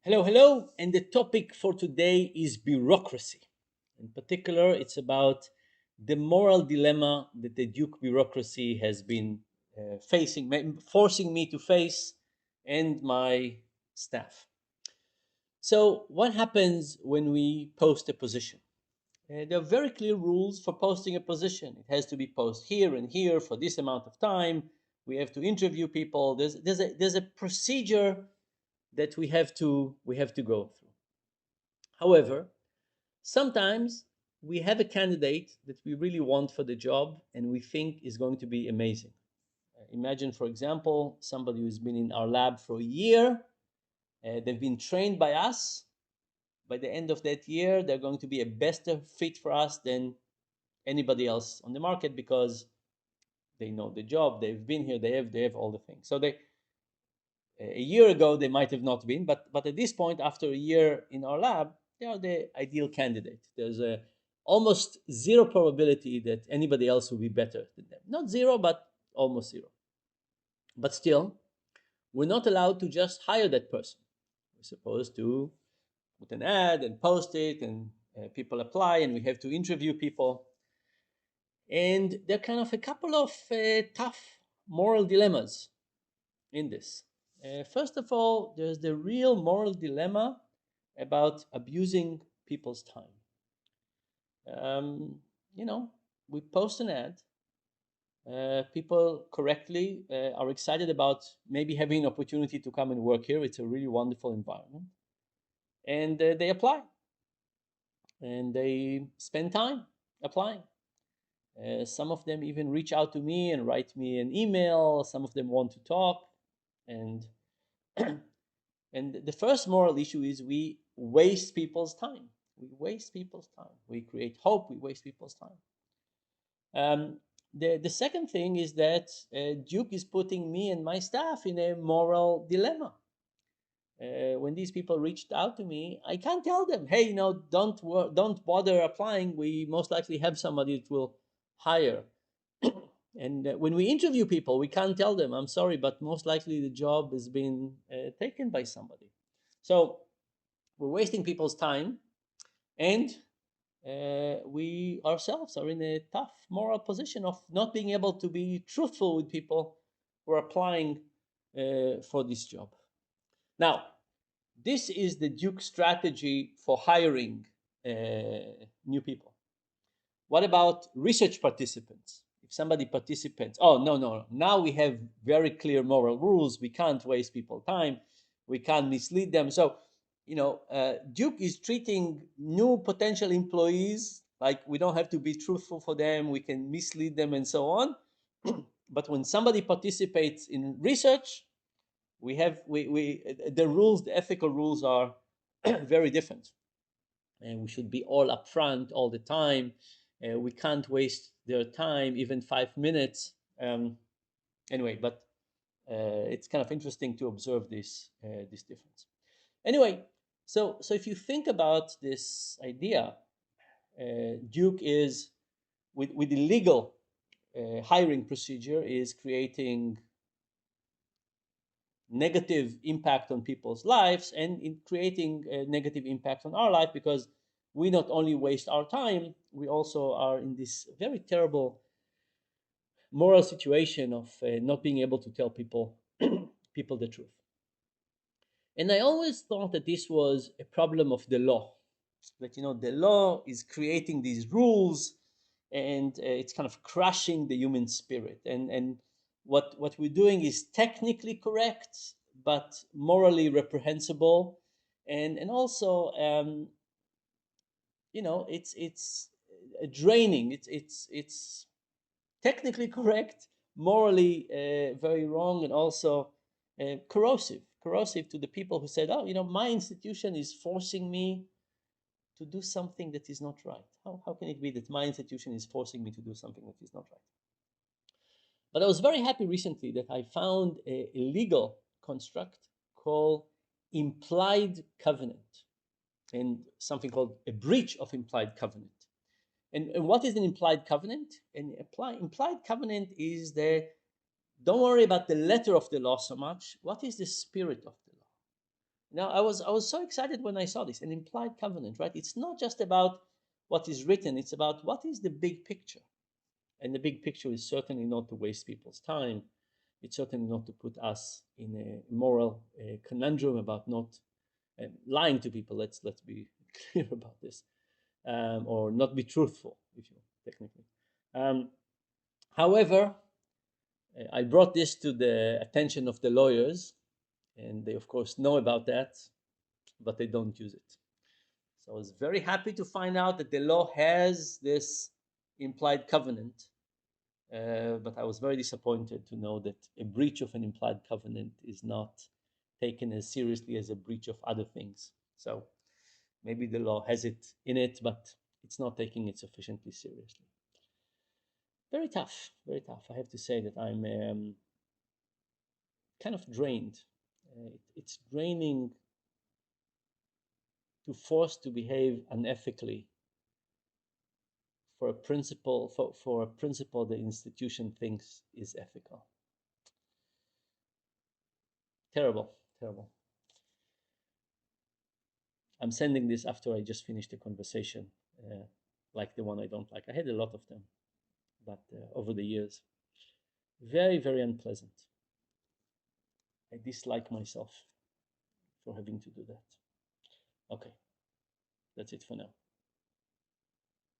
Hello, hello. And the topic for today is bureaucracy. In particular, it's about the moral dilemma that the Duke bureaucracy has been forcing me to face, and my staff. So, what happens when we post a position? There are very clear rules for posting a position. It has to be posted here and here for this amount of time. We have to interview people. There's a procedure that we have to go through. However, sometimes we have a candidate that we really want for the job and we think is going to be amazing. Imagine, for example, somebody who's been in our lab for a year. They've been trained by us. By the end of that year, they're going to be a better fit for us than anybody else on the market because they know the job, they've been here, they have all the things. So a year ago they might have not been, but at this point, after a year in our lab, they are the ideal candidate. There's a almost zero probability that anybody else will be better than them. Not zero, but almost zero. But still, we're not allowed to just hire that person. We're supposed to put an ad and post it, and people apply, and we have to interview people. And there are kind of a couple of tough moral dilemmas in this. First of all, there's the real moral dilemma about abusing people's time. Um, you know, we post an ad. People correctly are excited about maybe having an opportunity to come and work here. It's a really wonderful environment. And they apply and they spend time applying. Some of them even reach out to me and write me an email. Some of them want to talk. And and the first moral issue is we waste people's time. We waste people's time. We create hope. We waste people's time. The second thing is that Duke is putting me and my staff in a moral dilemma. When these people reached out to me, I can't tell them, hey, don't bother applying. We most likely have somebody that will hire. And when we interview people, we can't tell them, I'm sorry, but most likely the job has been taken by somebody. So we're wasting people's time, and we ourselves are in a tough moral position of not being able to be truthful with people who are applying for this job. Now, this is the Duke strategy for hiring new people. What about research participants? If somebody participates, oh, no, now we have very clear moral rules. We can't waste people's time. We can't mislead them. So, Duke is treating new potential employees like we don't have to be truthful for them. We can mislead them and so on. But when somebody participates in research, the rules, the ethical rules are very different, and we should be all upfront all the time. We can't waste their time, even 5 minutes. Anyway, but it's kind of interesting to observe this difference. Anyway, so if you think about this idea, Duke is with the legal hiring procedure is creating negative impact on people's lives and in creating a negative impact on our life, because we not only waste our time, we also are in this very terrible moral situation of not being able to tell people the truth. And I always thought that this was a problem of the law, that the law is creating these rules, and it's kind of crushing the human spirit. And what we're doing is technically correct, but morally reprehensible, and also it's draining. It's technically correct, morally very wrong, and also corrosive to the people who said, oh, my institution is forcing me to do something that is not right. How can it be that my institution is forcing me to do something that is not right? But I was very happy recently that I found a legal construct called implied covenant, and something called a breach of implied covenant. And what is an implied covenant? An implied covenant is don't worry about the letter of the law so much. What is the spirit of the law? Now, I was so excited when I saw this, an implied covenant, right? It's not just about what is written, it's about what is the big picture. And the big picture is certainly not to waste people's time. It's certainly not to put us in a moral conundrum about not lying to people. Let's be clear about this, or not be truthful, if you technically. Um, However, I brought this to the attention of the lawyers, and they of course know about that, but they don't use it. So I was very happy to find out that the law has this implied covenant, but I was very disappointed to know that a breach of an implied covenant is not taken as seriously as a breach of other things. So maybe the law has it in it, but it's not taking it sufficiently seriously. Very tough, very tough. I have to say that I'm kind of drained. It's draining to force to behave unethically for a principle for a principle the institution thinks is ethical. Terrible, terrible. I'm sending this after I just finished a conversation, like the one I don't like. I had a lot of them, but over the years, very, very unpleasant. I dislike myself for having to do that. Okay, that's it for now.